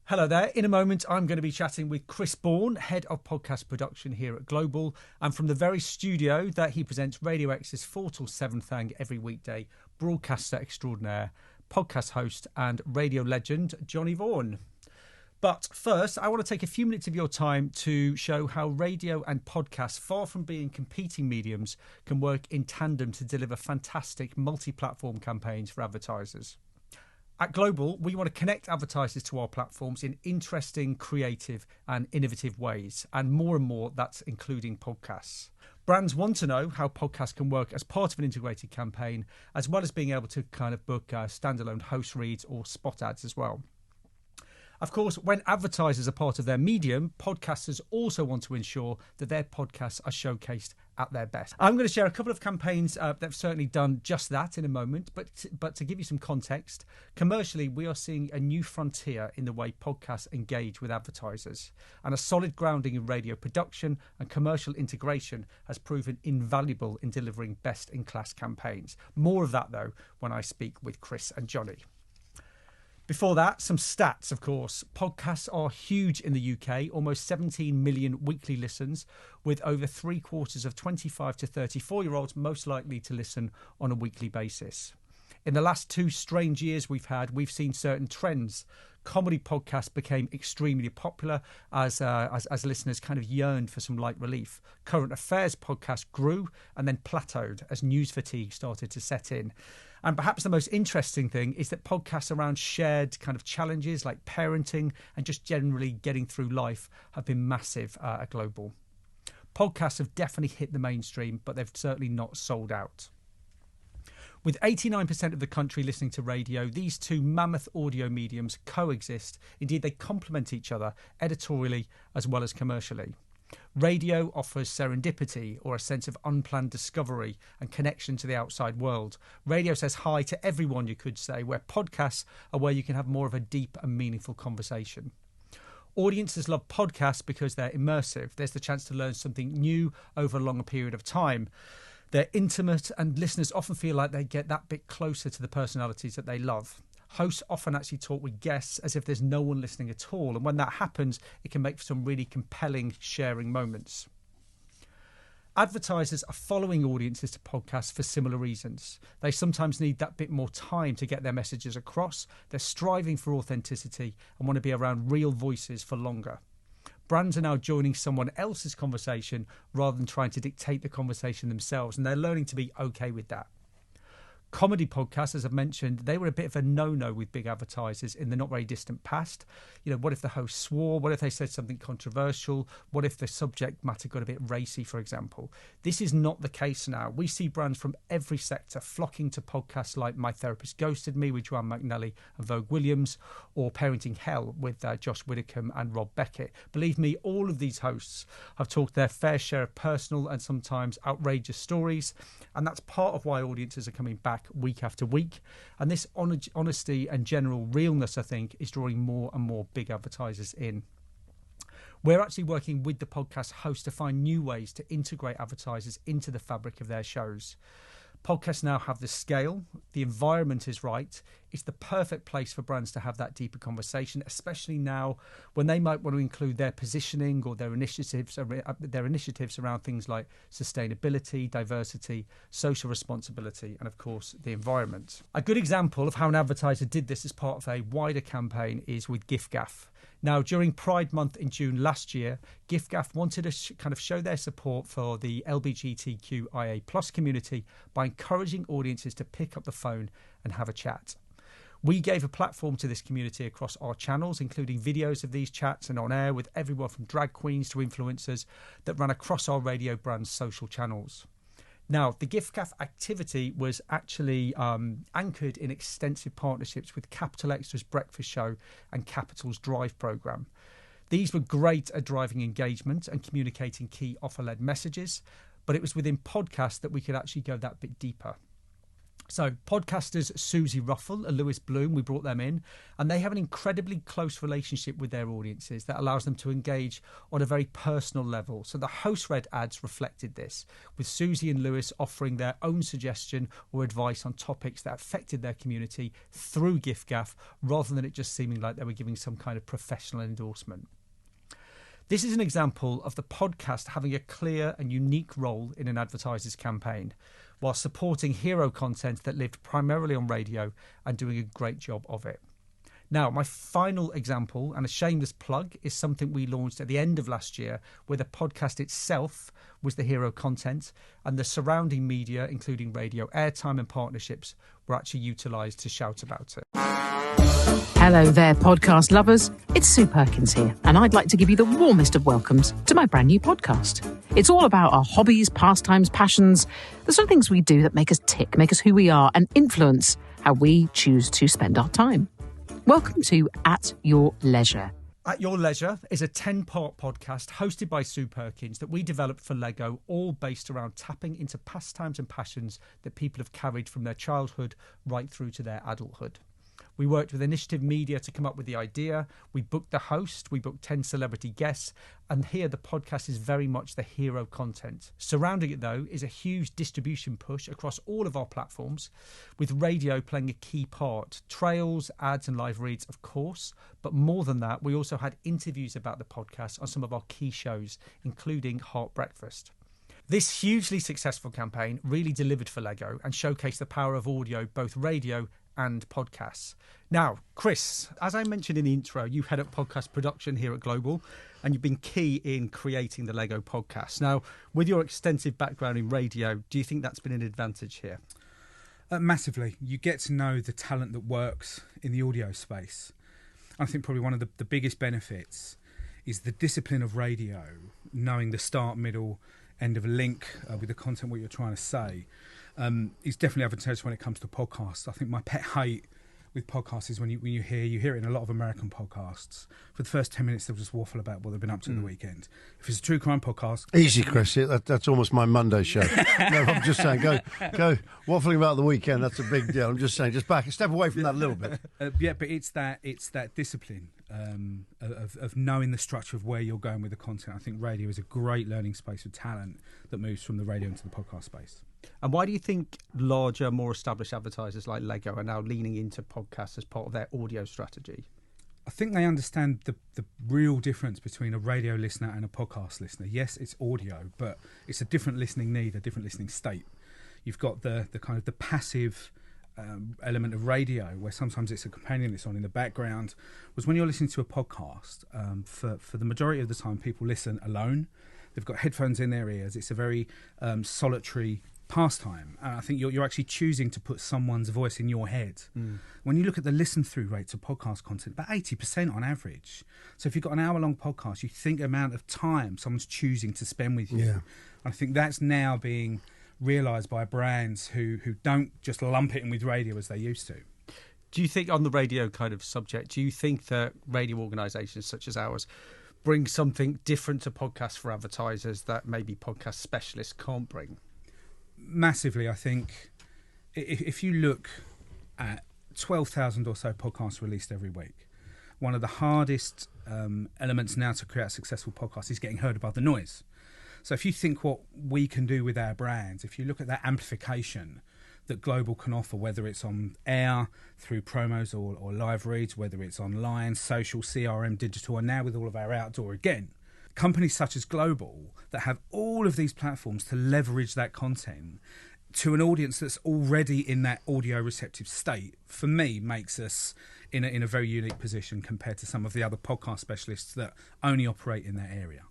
Hello there. In a moment, I'm going to be chatting with Chris Baughan, Head of Podcast Production here at Global, and from the very studio that he presents Radio X's 4 till 7 thing every weekday, broadcaster extraordinaire, podcast host and radio legend, Johnny Vaughan. But first, I want to take a few minutes of your time to show how radio and podcasts, far from being competing mediums, can work in tandem to deliver fantastic multi-platform campaigns for advertisers. At Global, we want to connect advertisers to our platforms in interesting, creative and innovative ways. And more, that's including podcasts. Brands want to know how podcasts can work as part of an integrated campaign, as well as being able to kind of book standalone host reads or spot ads as well. Of course, when advertisers are part of their medium, podcasters also want to ensure that their podcasts are showcased at their best. I'm going to share a couple of campaigns that have certainly done just that in a moment, but to give you some context, commercially, we are seeing a new frontier in the way podcasts engage with advertisers, and a solid grounding in radio production and commercial integration has proven invaluable in delivering best-in-class campaigns. More of that, though, when I speak with Chris and Johnny. Before that, some stats, of course. Podcasts are huge in the UK, almost 17 million weekly listens, with over 3/4 of 25 to 34-year-olds most likely to listen on a weekly basis. In the last 2 strange years we've seen certain trends. Comedy podcasts became extremely popular as listeners kind of yearned for some light relief. Current affairs podcasts grew and then plateaued as news fatigue started to set in. And perhaps the most interesting thing is that podcasts around shared kind of challenges like parenting and just generally getting through life have been massive at Global. Podcasts have definitely hit the mainstream, but they've certainly not sold out. With 89% of the country listening to radio, these two mammoth audio mediums coexist. Indeed, they complement each other editorially as well as commercially. Radio offers serendipity, or a sense of unplanned discovery and connection to the outside world. Radio says hi to everyone, you could say, where podcasts are where you can have more of a deep and meaningful conversation. Audiences love podcasts because they're immersive. There's the chance to learn something new over a longer period of time. They're intimate, and listeners often feel like they get that bit closer to the personalities that they love. Hosts often actually talk with guests as if there's no one listening at all, and when that happens, it can make for some really compelling sharing moments. Advertisers are following audiences to podcasts for similar reasons. They sometimes need that bit more time to get their messages across. They're striving for authenticity and want to be around real voices for longer. Brands are now joining someone else's conversation rather than trying to dictate the conversation themselves, and they're learning to be okay with that. Comedy podcasts, as I've mentioned, they were a bit of a no-no with big advertisers in the not very distant past. You know, what if the host swore? What if they said something controversial? What if the subject matter got a bit racy, for example? This is not the case now. We see brands from every sector flocking to podcasts like My Therapist Ghosted Me with Joanne McNally and Vogue Williams, or Parenting Hell with Josh Widdicombe and Rob Beckett. Believe me, all of these hosts have talked their fair share of personal and sometimes outrageous stories, and that's part of why audiences are coming back week after week. And this honesty and general realness, I think, is drawing more and more big advertisers in. We're actually working with the podcast host to find new ways to integrate advertisers into the fabric of their shows. Podcasts now have the scale, the environment is right. It's the perfect place for brands to have that deeper conversation, especially now when they might want to include their positioning or their initiatives around things like sustainability, diversity, social responsibility, and of course the environment. A good example of how an advertiser did this as part of a wider campaign is with giffgaff. Now, during Pride Month in June last year, giffgaff wanted to kind of show their support for the LGBTQIA+ community by encouraging audiences to pick up the phone and have a chat. We gave a platform to this community across our channels, including videos of these chats and on air with everyone from drag queens to influencers that ran across our radio brand's social channels. Now, the giffgaff activity was actually anchored in extensive partnerships with Capital Extra's Breakfast Show and Capital's Drive programme. These were great at driving engagement and communicating key offer-led messages, but it was within podcasts that we could actually go that bit deeper. So podcasters Susie Ruffle and Lewis Bloom, we brought them in, and they have an incredibly close relationship with their audiences that allows them to engage on a very personal level. So the host-read ads reflected this, with Susie and Lewis offering their own suggestion or advice on topics that affected their community through giffgaff, rather than it just seeming like they were giving some kind of professional endorsement. This is an example of the podcast having a clear and unique role in an advertiser's campaign, while supporting hero content that lived primarily on radio and doing a great job of it. Now, my final example, and a shameless plug, is something we launched at the end of last year, where the podcast itself was the hero content and the surrounding media, including radio airtime and partnerships, were actually utilised to shout about it. Hello there, podcast lovers. It's Sue Perkins here, and I'd like to give you the warmest of welcomes to my brand new podcast. It's all about our hobbies, pastimes, passions, the sort of things we do that make us tick, make us who we are, and influence how we choose to spend our time. Welcome to At Your Leisure. At Your Leisure is a 10-part podcast hosted by Sue Perkins that we developed for Lego, all based around tapping into pastimes and passions that people have carried from their childhood right through to their adulthood. We worked with Initiative Media to come up with the idea. We booked the host. We booked 10 celebrity guests. And here the podcast is very much the hero content. Surrounding it, though, is a huge distribution push across all of our platforms, with radio playing a key part. Trails, ads and live reads, of course. But more than that, we also had interviews about the podcast on some of our key shows, including Heart Breakfast. This hugely successful campaign really delivered for Lego and showcased the power of audio, both radio and podcasts. Now, Chris, as I mentioned in the intro, you head up podcast production here at Global, and you've been key in creating the Lego podcast. Now, with your extensive background in radio, do you think that's been an advantage here? Massively. You get to know the talent that works in the audio space. I think probably one of the biggest benefits is the discipline of radio, knowing the start, middle, end of a link with the content, what you're trying to say. Is definitely advantageous when it comes to podcasts. I think my pet hate with podcasts is when you hear it in a lot of American podcasts. For the first 10 minutes, they'll just waffle about what they've been up to the weekend. If it's a true crime podcast... Easy, Chris. That's almost my Monday show. No, I'm just saying, go waffling about the weekend. That's a big deal. I'm just saying, just step away from that a little bit. Yeah, but it's that discipline of knowing the structure of where you're going with the content. I think radio is a great learning space for talent that moves from the radio into the podcast space. And why do you think larger, more established advertisers like Lego are now leaning into podcasts as part of their audio strategy? I think they understand the real difference between a radio listener and a podcast listener. Yes, it's audio, but it's a different listening need, a different listening state. You've got the kind of the passive element of radio, where sometimes it's a companion that's on in the background. Was when you're listening to a podcast, for the majority of the time, people listen alone. They've got headphones in their ears. It's a very solitary pastime, and I think you're actually choosing to put someone's voice in your head. When you look at the listen through rates of podcast content, about 80% on average. So if you've got an hour-long podcast, you think the amount of time someone's choosing to spend with you. Yeah. I think that's now being realised by brands who don't just lump it in with radio as they used to. Do you think, on the radio kind of subject, do you think that radio organisations such as ours bring something different to podcasts for advertisers that maybe podcast specialists can't bring? Massively. I think if you look at 12,000 or so podcasts released every week, one of the hardest elements now to create a successful podcast is getting heard above the noise. So if you think what we can do with our brands, if you look at that amplification that Global can offer, whether it's on air, through promos or live reads, whether it's online, social, CRM, digital, and now with all of our outdoor again, companies such as Global that have all of these platforms to leverage that content to an audience that's already in that audio receptive state, for me, makes us in a very unique position compared to some of the other podcast specialists that only operate in that area.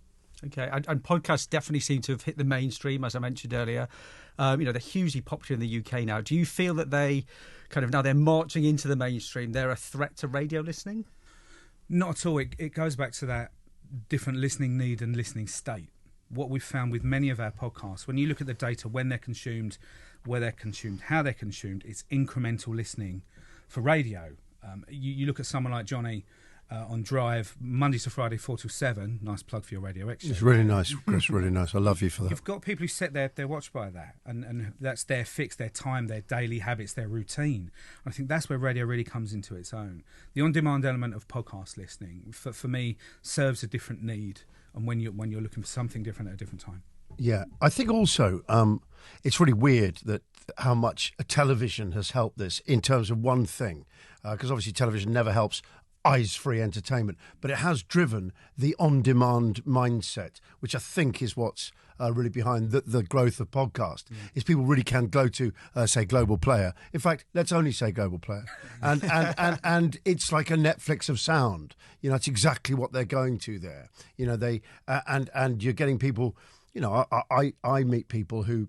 Okay, and podcasts definitely seem to have hit the mainstream, as I mentioned earlier. They're hugely popular in the UK now. Do you feel that they now they're marching into the mainstream? They're a threat to radio listening? Not at all. It goes back to that different listening need and listening state. What we've found with many of our podcasts, when you look at the data, when they're consumed, where they're consumed, how they're consumed, it's incremental listening for radio. You look at someone like Johnny on Drive, Monday to Friday, 4 till 7. Nice plug for your Radio X show. It's really nice, Chris, really nice. I love you for that. You've got people who set their watch by that, and that's their fix, their time, their daily habits, their routine. I think that's where radio really comes into its own. The on-demand element of podcast listening, for me, serves a different need, and when you're looking for something different at a different time. Yeah, I think also it's really weird that how much television has helped this in terms of one thing, because obviously television never helps eyes-free entertainment, but it has driven the on-demand mindset, which I think is what's really behind the growth of podcast, is people really can go to, say, Global Player. In fact, let's only say Global Player. And it's like a Netflix of sound. You know, it's exactly what they're going to there. You know, they and you're getting people, you know, I meet people who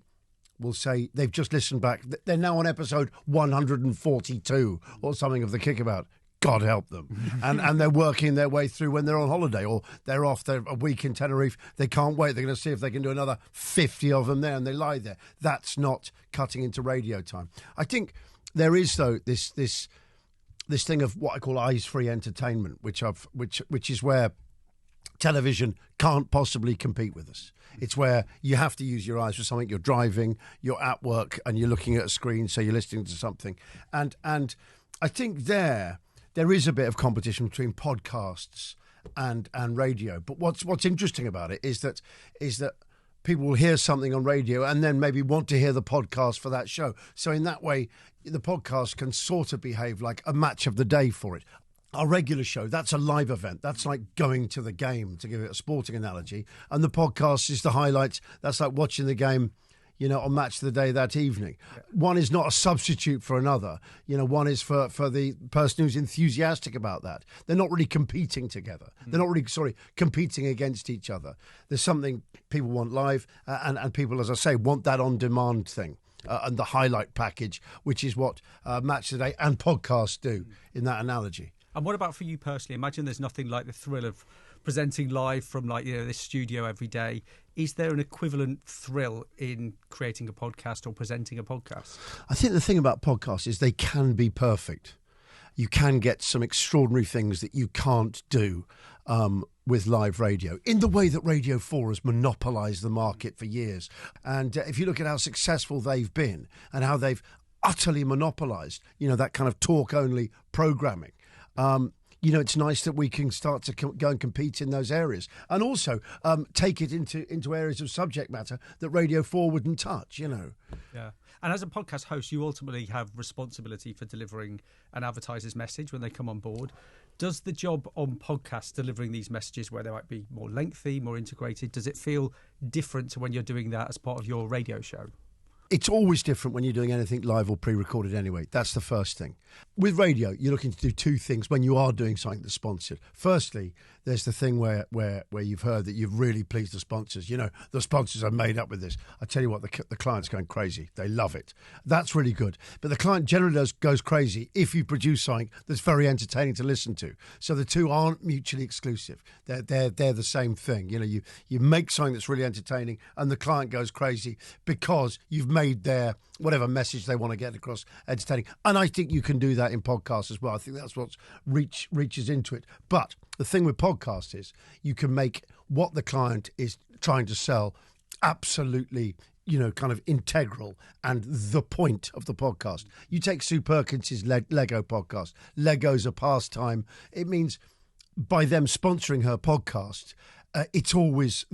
will say they've just listened back. They're now on episode 142 or something of The Kickabout. God help them. And they're working their way through when they're on holiday or they're off, they're a week in Tenerife. They can't wait. They're going to see if they can do another 50 of them there, and they lie there. That's not cutting into radio time. I think there is, though, this thing of what I call eyes-free entertainment, which is where television can't possibly compete with us. It's where you have to use your eyes for something. You're driving, you're at work, and you're looking at a screen, so you're listening to something. And I think there is a bit of competition between podcasts and radio. But what's interesting about it is that people will hear something on radio and then maybe want to hear the podcast for that show. So in that way, the podcast can sort of behave like a match of the day for it. Our regular show, that's a live event. That's like going to the game, to give it a sporting analogy. And the podcast is the highlights. That's like watching the game, you know, on Match of the Day that evening. Yeah. One is not a substitute for another. You know, one is for the person who's enthusiastic about that. They're not really competing together. They're not really, competing against each other. There's something people want live, and people, as I say, want that on-demand thing. And the highlight package, which is what Match of the Day and podcasts do in that analogy. And what about for you personally? Imagine there's nothing like the thrill of presenting live from, like, you know, this studio every day. Is there an equivalent thrill in creating a podcast or presenting a podcast? I think the thing about podcasts is they can be perfect. You can get some extraordinary things that you can't do with live radio, in the way that Radio 4 has monopolised the market for years. And if you look at how successful they've been and how they've utterly monopolised, you know, that kind of talk-only programming, you know, it's nice that we can start to go and compete in those areas, and also take it into areas of subject matter that Radio 4 wouldn't touch, you know. Yeah. And as a podcast host, you ultimately have responsibility for delivering an advertiser's message when they come on board. Does the job on podcasts, delivering these messages where they might be more lengthy, more integrated, does it feel different to when you're doing that as part of your radio show? It's always different when you're doing anything live or pre-recorded anyway. That's the first thing. With radio, you're looking to do two things when you are doing something that's sponsored. Firstly, there's the thing where you've heard that you've really pleased the sponsors. You know, the sponsors are made up with this. I tell you what, the client's going crazy. They love it. That's really good. But the client generally goes crazy if you produce something that's very entertaining to listen to. So the two aren't mutually exclusive. They're the same thing. You know, you make something that's really entertaining and the client goes crazy because you've made their whatever message they want to get across entertaining. And I think you can do that in podcasts as well. I think that's what reaches into it. But the thing with podcasts is you can make what the client is trying to sell absolutely, you know, kind of integral and the point of the podcast. You take Sue Perkins's Lego podcast. Lego's a pastime. It means by them sponsoring her podcast, it's always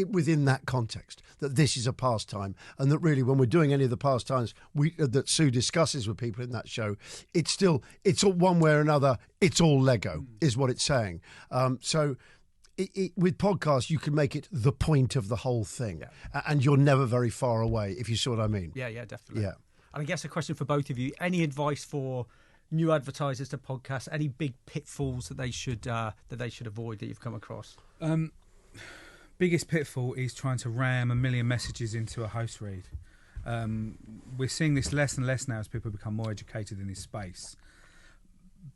within that context that this is a pastime, and that really when we're doing any of the pastimes that Sue discusses with people in that show, it's all one way or another. It's all Lego, is what it's saying. So with podcasts, you can make it the point of the whole thing, and you're never very far away, if you see what I mean. Yeah, definitely. Yeah. And I guess a question for both of you: any advice for new advertisers to podcasts? Any big pitfalls that they should avoid that you've come across? Biggest pitfall is trying to ram a million messages into a host read. We're seeing this less and less now as people become more educated in this space.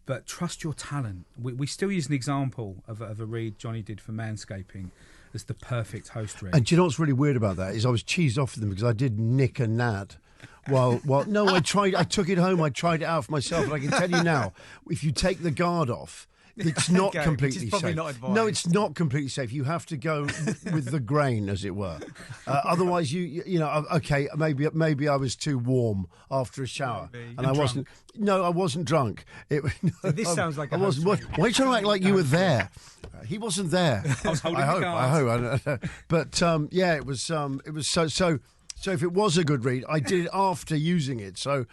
But trust your talent. We still use an example of a read Johnny did for Manscaping as the perfect host read. And do you know what's really weird about that is I was cheesed off with them because I did nick a nad. No, I took it home, I tried it out for myself, and I can tell you now, if you take the guard off, It's not Okay, completely which is probably safe. not advised. No, it's not completely safe. You have to go with the grain, as it were. Otherwise, you know, okay, maybe I was too warm after a shower, and I wasn't. No, I wasn't drunk. So this sounds like I wasn't. Why are you trying to act like you were there? He wasn't there. I was holding I the hope. cards. But yeah, it was so. So if it was a good read, I did it after using it. So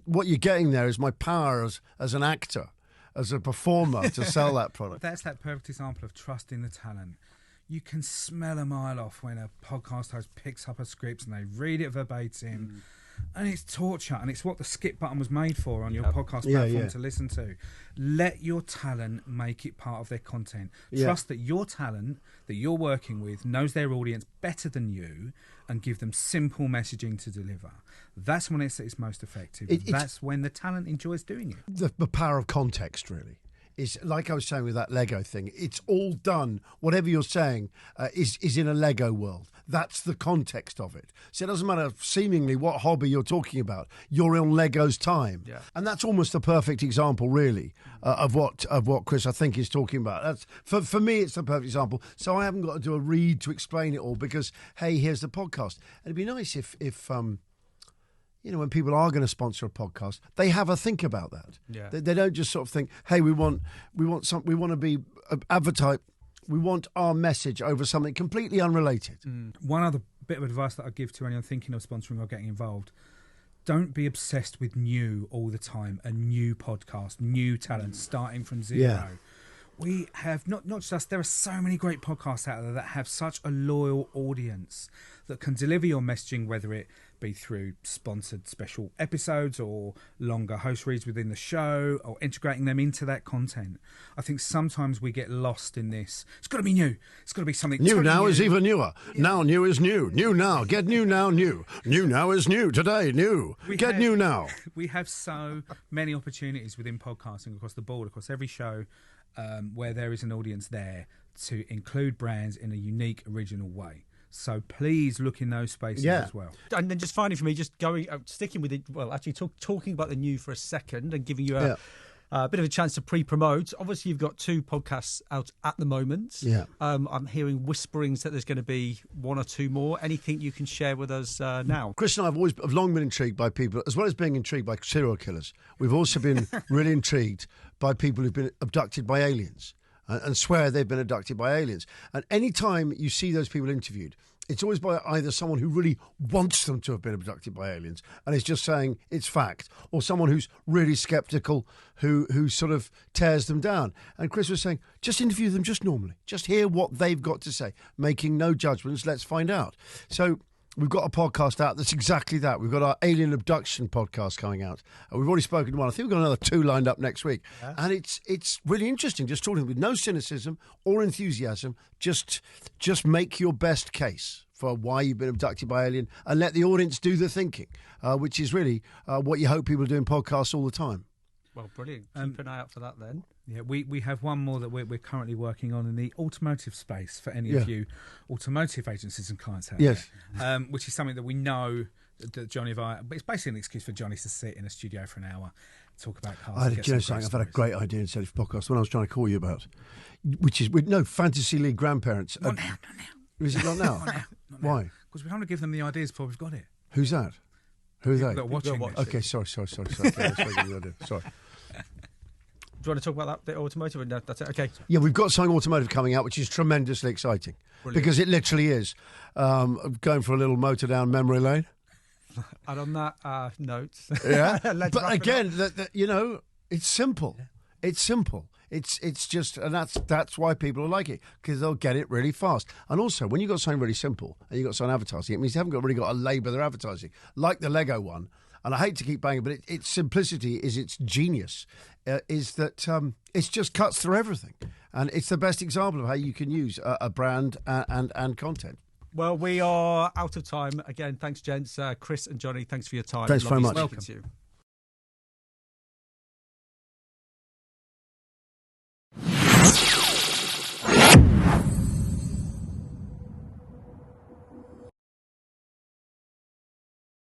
what you're getting there is my power as an actor, as a performer, to sell that product. That's that perfect example of trusting the talent. You can smell a mile off when a podcast host picks up a script and they read it verbatim. And it's torture, and it's what the skip button was made for on your podcast platform to listen to. Let your talent make it part of their content. Trust that your talent that you're working with knows their audience better than you, and give them simple messaging to deliver. That's when it's most effective. That's when the talent enjoys doing it. The power of context, really. Is like I was saying with that Lego thing. It's all done. Whatever you're saying is in a Lego world. That's the context of it. So it doesn't matter seemingly what hobby you're talking about. You're on Lego's time, and that's almost a perfect example, really, of what Chris I think is talking about. That's for me. It's the perfect example. So I haven't got to do a read to explain it all because hey, here's the podcast. And it'd be nice if you know, when people are going to sponsor a podcast, they have a think about that. Yeah. They don't just sort of think, "Hey, we want to be advertise. We want our message over something completely unrelated." One other bit of advice that I give to anyone thinking of sponsoring or getting involved: don't be obsessed with new all the time. A new podcast, new talent, starting from zero. Yeah. We have not just there are so many great podcasts out there that have such a loyal audience that can deliver your messaging, whether it be through sponsored special episodes or longer host reads within the show or integrating them into that content. I think sometimes we get lost in this. It's got to be new. It's got to be something new. Totally now new. Is even newer. Yeah. Now new is new. New now. Get new now. New. New now is new. Today new. Get new now. We have so many opportunities within podcasting across the board, across every show, where there is an audience there to include brands in a unique, original way. So please look in those spaces as well. And then just finally for me, just sticking with it, well, actually talking about the new for a second and giving you a bit of a chance to pre-promote. Obviously, you've got 2 podcasts out at the moment. Yeah. I'm hearing whisperings that there's going to be 1 or 2 more. Anything you can share with us now? Chris and I have long been intrigued by people, as well as being intrigued by serial killers. We've also been really intrigued by people who've been abducted by aliens and swear they've been abducted by aliens. And any time you see those people interviewed, it's always by either someone who really wants them to have been abducted by aliens and is just saying it's fact, or someone who's really sceptical who sort of tears them down. And Chris was saying, just interview them just normally. Just hear what they've got to say, making no judgments. Let's find out. So we've got a podcast out that's exactly that. We've got our alien abduction podcast coming out. We've already spoken to one. I think we've got another 2 lined up next week. Yeah. And it's really interesting, just talking with no cynicism or enthusiasm. Just make your best case for why you've been abducted by alien and let the audience do the thinking, which is really what you hope people do in podcasts all the time. Well, brilliant. Keep an eye out for that then. Yeah, we have one more that we're currently working on in the automotive space for any of you automotive agencies and clients out there, which is something that we know that Johnny and I, but it's basically an excuse for Johnny to sit in a studio for an hour, talk about cars. I've had a great idea instead of podcast, one I was trying to call you about, which is Fantasy League grandparents. Not now. Is it not now? Not now. Why? Because we want to give them the ideas before we've got it. Who's that? Who are they? That are watching. Okay, sorry. Sorry. Do you want to talk about that automotive? No, that's it. Okay. Yeah, we've got something automotive coming out, which is tremendously exciting. Brilliant. Because it literally is going for a little motor down memory lane. And on that note, but again, it's simple. Yeah. It's simple. It's just, and that's why people like it, because they'll get it really fast. And also, when you've got something really simple and you've got something advertising, it means you haven't really got to labour their advertising, like the Lego one. And I hate to keep banging, but its simplicity is its genius, is that it just cuts through everything. And it's the best example of how you can use a brand and content. Well, we are out of time. Again, thanks, gents. Chris and Johnny, thanks for your time. Thanks very much. Welcome to you.